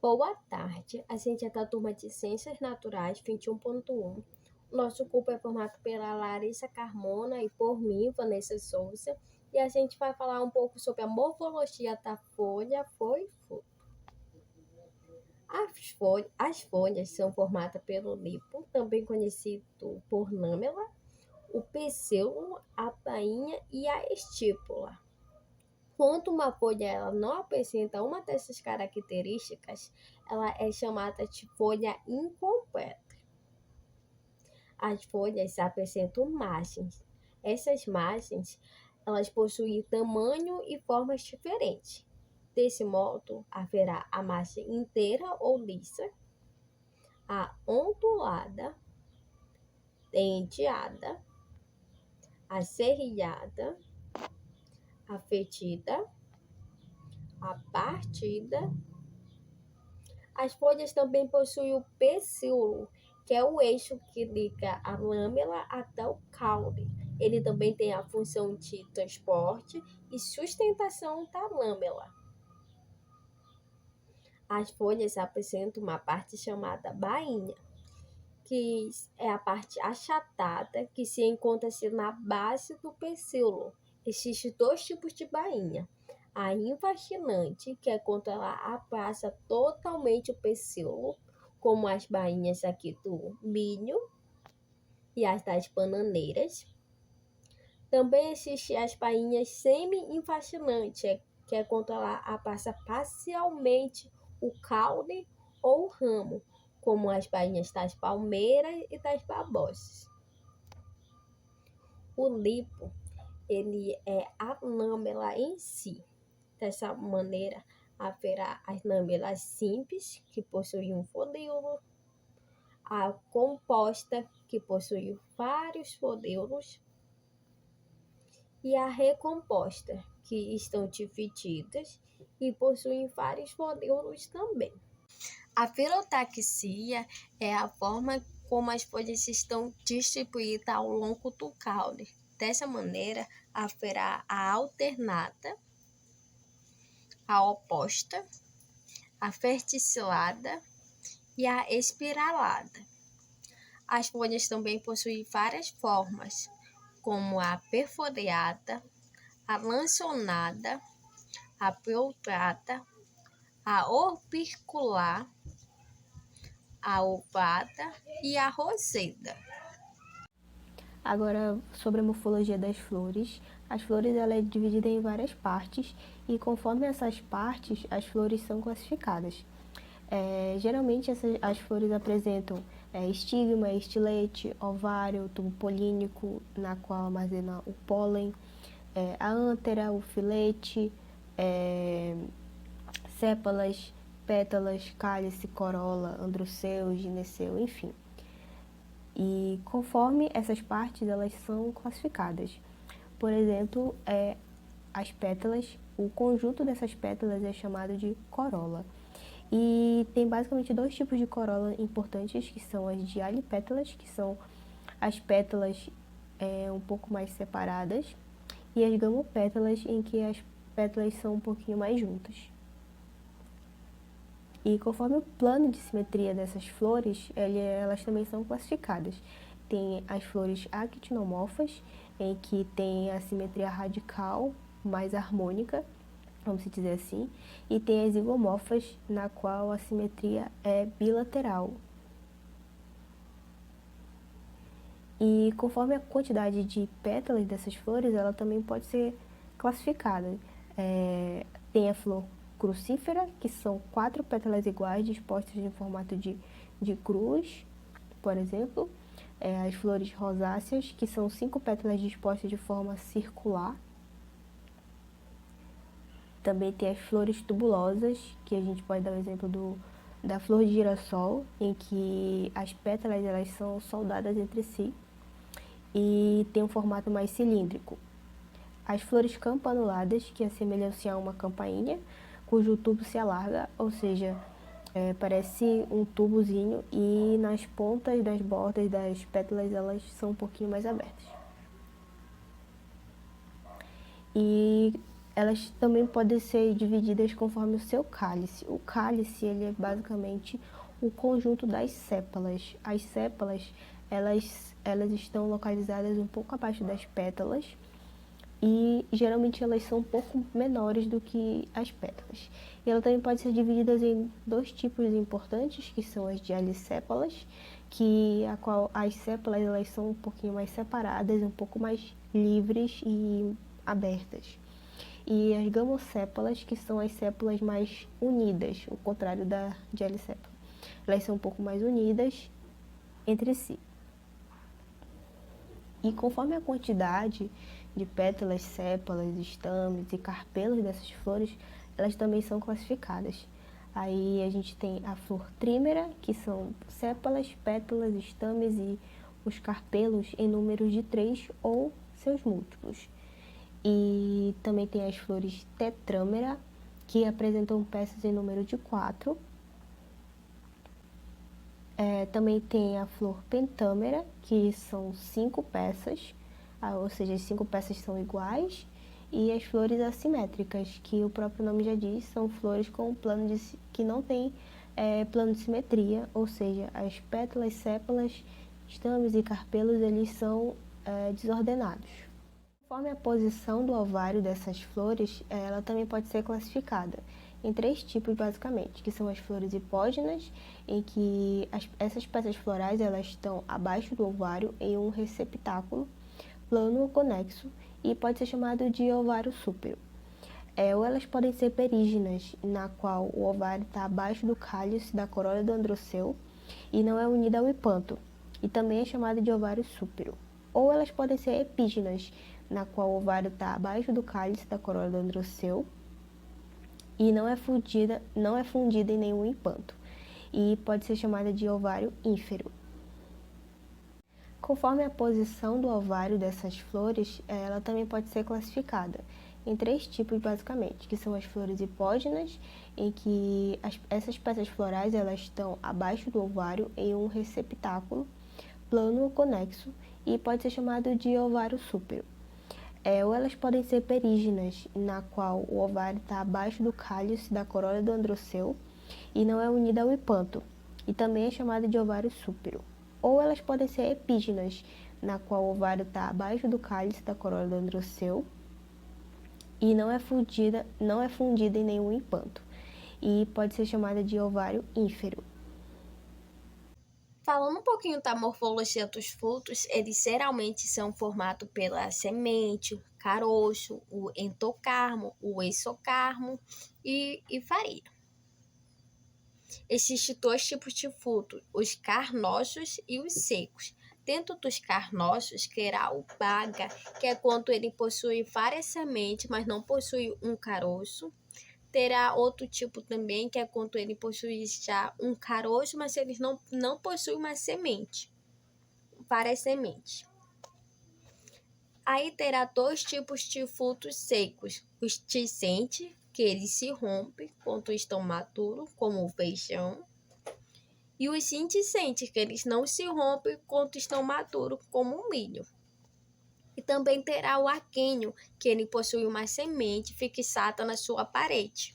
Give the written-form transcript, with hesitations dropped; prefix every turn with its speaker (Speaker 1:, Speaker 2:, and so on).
Speaker 1: Boa tarde, a gente é da turma de Ciências Naturais 21.1. Nosso grupo é formado pela Larissa Carmona e por mim, Vanessa Souza, e a gente vai falar um pouco sobre a morfologia da folha foi. As folhas são formadas pelo lipo, também conhecido por lâmela, o pecíolo, a bainha e a estípula. Quando uma folha ela não apresenta uma dessas características, ela é chamada de folha incompleta. As folhas apresentam margens. Essas margens elas possuem tamanho e formas diferentes. Desse modo, haverá a margem inteira ou lisa, a ondulada, denteada, a serrilhada, a fetida, a partida. As folhas também possuem o pecíolo, que é o eixo que liga a lâmela até o caule. Ele também tem a função de transporte e sustentação da lâmela. As folhas apresentam uma parte chamada bainha, que é a parte achatada que se encontra-se na base do pecíolo. Existem dois tipos de bainha. A invascinante, que é quando ela abraça totalmente o pecíolo, como as bainhas aqui do milho e as das bananeiras. Também existem as bainhas semi-invascinantes, que é quando ela abraça parcialmente o caule ou o ramo, como as bainhas das palmeiras e das babosas. O lipo, ele é a lâmela em si. Dessa maneira, haverá as lâmelas simples, que possuem um folíolo, a composta, que possui vários folíolos, e a recomposta, que estão divididas e possuem vários folíolos também. A filotaxia é a forma como as folhas estão distribuídas ao longo do caule. Dessa maneira, haverá a alternata, a oposta, a verticilada e a espiralada. As folhas também possuem várias formas, como a perforeada, a lanceolada, a peltrata, a orbicular, a ovada e a roseta.
Speaker 2: Agora, sobre a morfologia das flores, as flores ela é dividida em várias partes e conforme essas partes, as flores são classificadas. Geralmente as flores apresentam estigma, estilete, ovário, tubo polínico, na qual armazena o pólen, a ântera, o filete, sépalas, pétalas, cálice, corola, androceu, gineceu, enfim. E conforme essas partes elas são classificadas. Por exemplo, as pétalas, o conjunto dessas pétalas é chamado de corola. E tem basicamente dois tipos de corola importantes, que são as dialipétalas, que são as pétalas um pouco mais separadas, e as gamopétalas, em que as pétalas são um pouquinho mais juntas. E conforme o plano de simetria dessas flores, elas também são classificadas. Tem as flores actinomorfas, em que tem a simetria radical mais harmônica, vamos dizer assim, e tem as zigomorfas, na qual a simetria é bilateral. E conforme a quantidade de pétalas dessas flores, ela também pode ser classificada. Tem a flor crucífera, que são 4 pétalas iguais dispostas em formato de cruz, por exemplo. As flores rosáceas, que são 5 pétalas dispostas de forma circular. Também tem as flores tubulosas, que a gente pode dar o exemplo da flor de girassol, em que as pétalas elas são soldadas entre si e tem um formato mais cilíndrico. As flores campanuladas, que assemelham-se a uma campainha, cujo tubo se alarga, ou seja, parece um tubozinho, e nas pontas das bordas das pétalas elas são um pouquinho mais abertas. E Elas também podem ser divididas conforme o seu cálice. O cálice, ele é basicamente o conjunto das sépalas. As sépalas, elas estão localizadas um pouco abaixo das pétalas e geralmente elas são um pouco menores do que as pétalas. E ela também pode ser dividida em dois tipos importantes, que são as dialissépalas, as sépalas elas são um pouquinho mais separadas, um pouco mais livres e abertas. E as gamossépalas, que são as sépalas mais unidas, o contrário da dialissépala. Elas são um pouco mais unidas entre si. E conforme a quantidade de pétalas, sépalas, estames e carpelos dessas flores, elas também são classificadas. Aí a gente tem a flor trímera, que são sépalas, pétalas, estames e os carpelos em números de 3 ou seus múltiplos. E também tem as flores tetrâmera, que apresentam peças em número de 4. Também tem a flor pentâmera, que são 5 peças, ou seja, as 5 peças são iguais. E as flores assimétricas, que o próprio nome já diz, são flores com que não tem plano de simetria, ou seja, as pétalas, sépalas, estames e carpelos, eles são desordenados. Conforme a posição do ovário dessas flores, ela também pode ser classificada em 3 tipos basicamente, que são as flores hipógenas, em que essas peças florais elas estão abaixo do ovário em um receptáculo plano ou conexo e pode ser chamado de ovário súpero. Ou elas podem ser perígenas, na qual o ovário está abaixo do cálice da corola do androceu e não é unida ao hipanto, e também é chamada de ovário súpero. Ou elas podem ser epígenas, na qual o ovário está abaixo do cálice da corola do androceu e não é fundida em nenhum hipanto, e pode ser chamada de ovário ínfero. Conforme a posição do ovário dessas flores, ela também pode ser classificada em 3 tipos basicamente, que são as flores hipógenas, em que essas peças florais elas estão abaixo do ovário em um receptáculo plano ou conexo e pode ser chamado de ovário súpero. Ou elas podem ser perígenas, na qual o ovário está abaixo do cálice da corola do androceu e não é unida ao hipanto, e também é chamada de ovário súpero. Ou elas podem ser epígenas, na qual o ovário está abaixo do cálice da corola do androceu e não é fundida em nenhum hipanto, e pode ser chamada de ovário ínfero.
Speaker 1: Falando um pouquinho da morfologia dos frutos, eles geralmente são formados pela semente, o caroço, o entocarmo, o exocarmo e farinha. Existem 2 tipos de frutos, os carnosos e os secos. Dentro dos carnosos, terá o baga, que é quando ele possui várias sementes, mas não possui um caroço. Terá outro tipo também, que é quando ele possui já um caroço, mas ele não possui uma semente, várias sementes. Aí terá 2 tipos de frutos secos, os tisentes, que eles se rompem quando estão maduros, como o feijão, e os inticentes, que eles não se rompem quando estão maduros, como o milho. E também terá o aquênio, que ele possui uma semente fixada na sua parede.